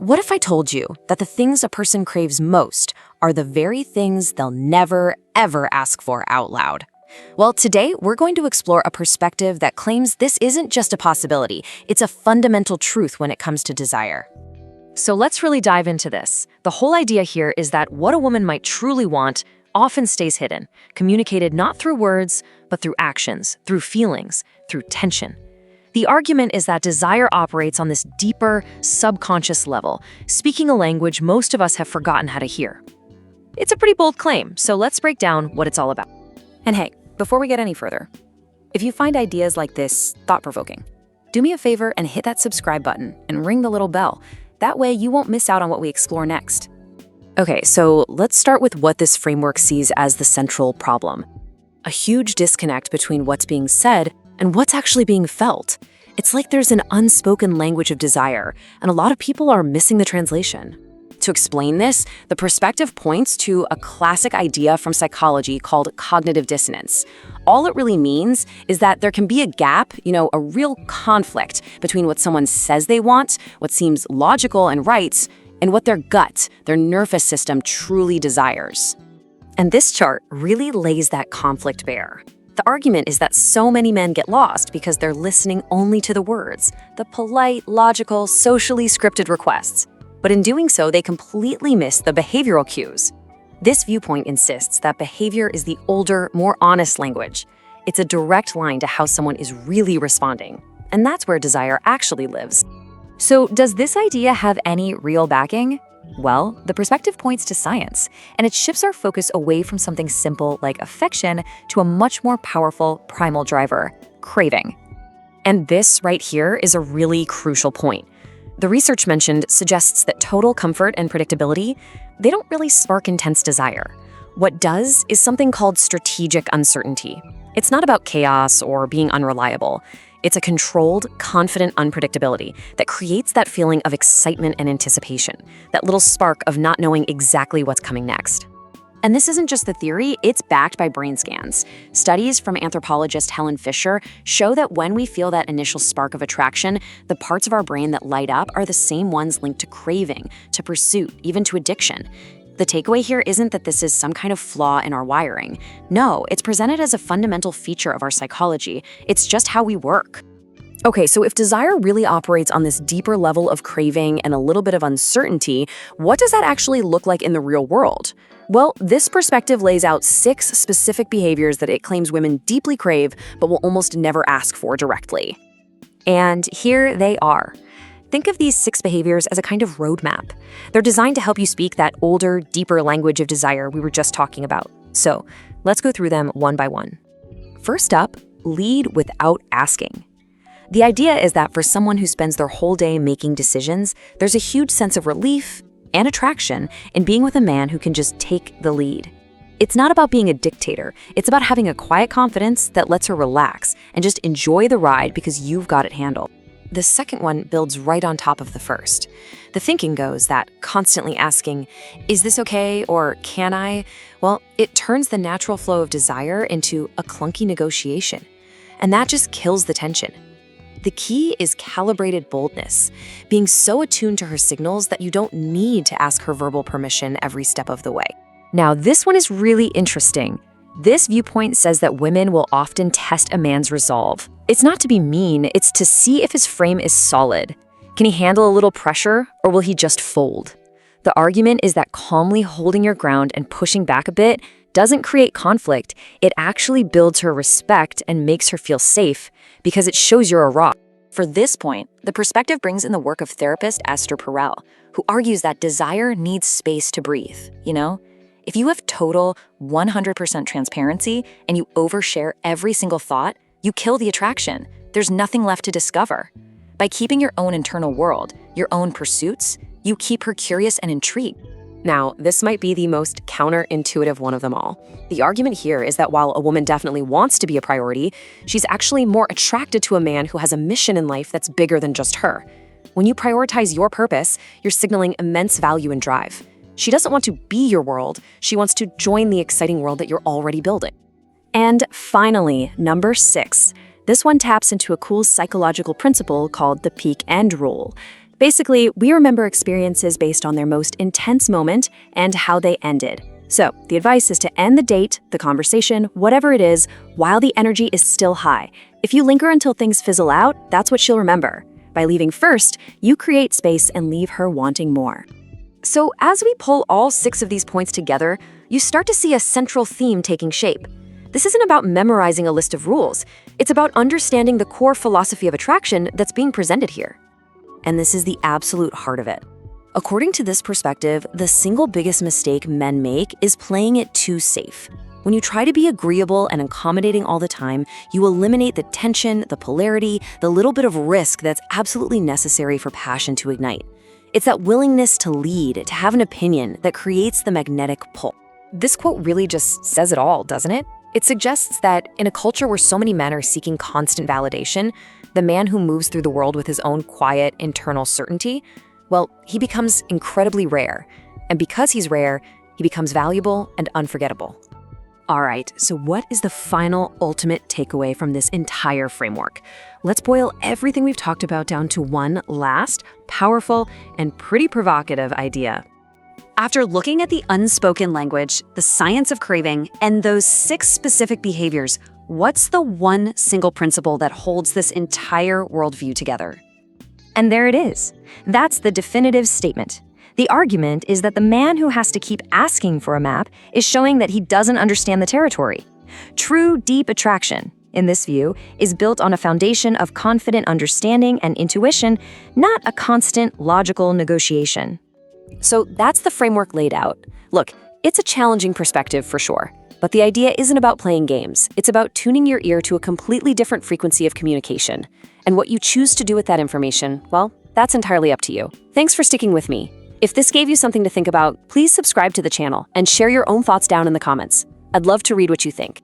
What if I told you that the things a person craves most are the very things they'll never, ever ask for out loud? Well, today we're going to explore a perspective that claims this isn't just a possibility, it's a fundamental truth when it comes to desire. So let's really dive into this. The whole idea here is that what a woman might truly want often stays hidden, communicated not through words, but through actions, through feelings, through tension. The argument is that desire operates on this deeper, subconscious level, speaking a language most of us have forgotten how to hear. It's a pretty bold claim, so let's break down what it's all about. And hey, before we get any further, if you find ideas like this thought-provoking, do me a favor and hit that subscribe button and ring the little bell. That way you won't miss out on what we explore next. Okay, so let's start with what this framework sees as the central problem. A huge disconnect between what's being said and what's actually being felt. It's like there's an unspoken language of desire, and a lot of people are missing the translation. To explain this, the perspective points to a classic idea from psychology called cognitive dissonance. All it really means is that there can be a gap, a real conflict between what someone says they want, what seems logical and right, and what their gut, their nervous system truly desires. And this chart really lays that conflict bare. The argument is that so many men get lost because they're listening only to the words, the polite, logical, socially scripted requests. But in doing so, they completely miss the behavioral cues. This viewpoint insists that behavior is the older, more honest language. It's a direct line to how someone is really responding. And that's where desire actually lives. So does this idea have any real backing? Well, the perspective points to science, and it shifts our focus away from something simple like affection to a much more powerful primal driver, craving. And this right here is a really crucial point. The research mentioned suggests that total comfort and predictability, they don't really spark intense desire. What does is something called strategic uncertainty. It's not about chaos or being unreliable. It's a controlled, confident unpredictability that creates that feeling of excitement and anticipation, that little spark of not knowing exactly what's coming next. And this isn't just the theory, it's backed by brain scans. Studies from anthropologist Helen Fisher show that when we feel that initial spark of attraction, the parts of our brain that light up are the same ones linked to craving, to pursuit, even to addiction. The takeaway here isn't that this is some kind of flaw in our wiring. No, it's presented as a fundamental feature of our psychology. It's just how we work. Okay, so if desire really operates on this deeper level of craving and a little bit of uncertainty, what does that actually look like in the real world? Well, this perspective lays out 6 specific behaviors that it claims women deeply crave but will almost never ask for directly. And here they are. Think of these 6 behaviors as a kind of roadmap. They're designed to help you speak that older, deeper language of desire we were just talking about. So let's go through them one by one. First up, lead without asking. The idea is that for someone who spends their whole day making decisions, there's a huge sense of relief and attraction in being with a man who can just take the lead. It's not about being a dictator. It's about having a quiet confidence that lets her relax and just enjoy the ride because you've got it handled. The second one builds right on top of the first. The thinking goes that constantly asking, is this okay or can I? Well, it turns the natural flow of desire into a clunky negotiation. And that just kills the tension. The key is calibrated boldness, being so attuned to her signals that you don't need to ask her verbal permission every step of the way. Now, this one is really interesting. This viewpoint says that women will often test a man's resolve. It's not to be mean, it's to see if his frame is solid. Can he handle a little pressure, or will he just fold? The argument is that calmly holding your ground and pushing back a bit doesn't create conflict. It actually builds her respect and makes her feel safe because it shows you're a rock. For this point, the perspective brings in the work of therapist Esther Perel, who argues that desire needs space to breathe, If you have total 100% transparency and you overshare every single thought, you kill the attraction. There's nothing left to discover. By keeping your own internal world, your own pursuits, you keep her curious and intrigued. Now, this might be the most counterintuitive one of them all. The argument here is that while a woman definitely wants to be a priority, she's actually more attracted to a man who has a mission in life that's bigger than just her. When you prioritize your purpose, you're signaling immense value and drive. She doesn't want to be your world, she wants to join the exciting world that you're already building. And finally, number 6. This one taps into a cool psychological principle called the peak end rule. Basically, we remember experiences based on their most intense moment and how they ended. So, the advice is to end the date, the conversation, whatever it is, while the energy is still high. If you linger until things fizzle out, that's what she'll remember. By leaving first, you create space and leave her wanting more. So as we pull all 6 of these points together, you start to see a central theme taking shape. This isn't about memorizing a list of rules. It's about understanding the core philosophy of attraction that's being presented here. And this is the absolute heart of it. According to this perspective, the single biggest mistake men make is playing it too safe. When you try to be agreeable and accommodating all the time, you eliminate the tension, the polarity, the little bit of risk that's absolutely necessary for passion to ignite. It's that willingness to lead, to have an opinion, that creates the magnetic pull. This quote really just says it all, doesn't it? It suggests that in a culture where so many men are seeking constant validation, the man who moves through the world with his own quiet, internal certainty, well, he becomes incredibly rare. And because he's rare, he becomes valuable and unforgettable. All right, so what is the final, ultimate takeaway from this entire framework? Let's boil everything we've talked about down to one last, powerful, and pretty provocative idea. After looking at the unspoken language, the science of craving, and those 6 specific behaviors, what's the one single principle that holds this entire worldview together? And there it is. That's the definitive statement. The argument is that the man who has to keep asking for a map is showing that he doesn't understand the territory. True deep attraction, in this view, is built on a foundation of confident understanding and intuition, not a constant logical negotiation. So that's the framework laid out. Look, it's a challenging perspective for sure, but the idea isn't about playing games. It's about tuning your ear to a completely different frequency of communication. And what you choose to do with that information, well, that's entirely up to you. Thanks for sticking with me. If this gave you something to think about, please subscribe to the channel and share your own thoughts down in the comments. I'd love to read what you think.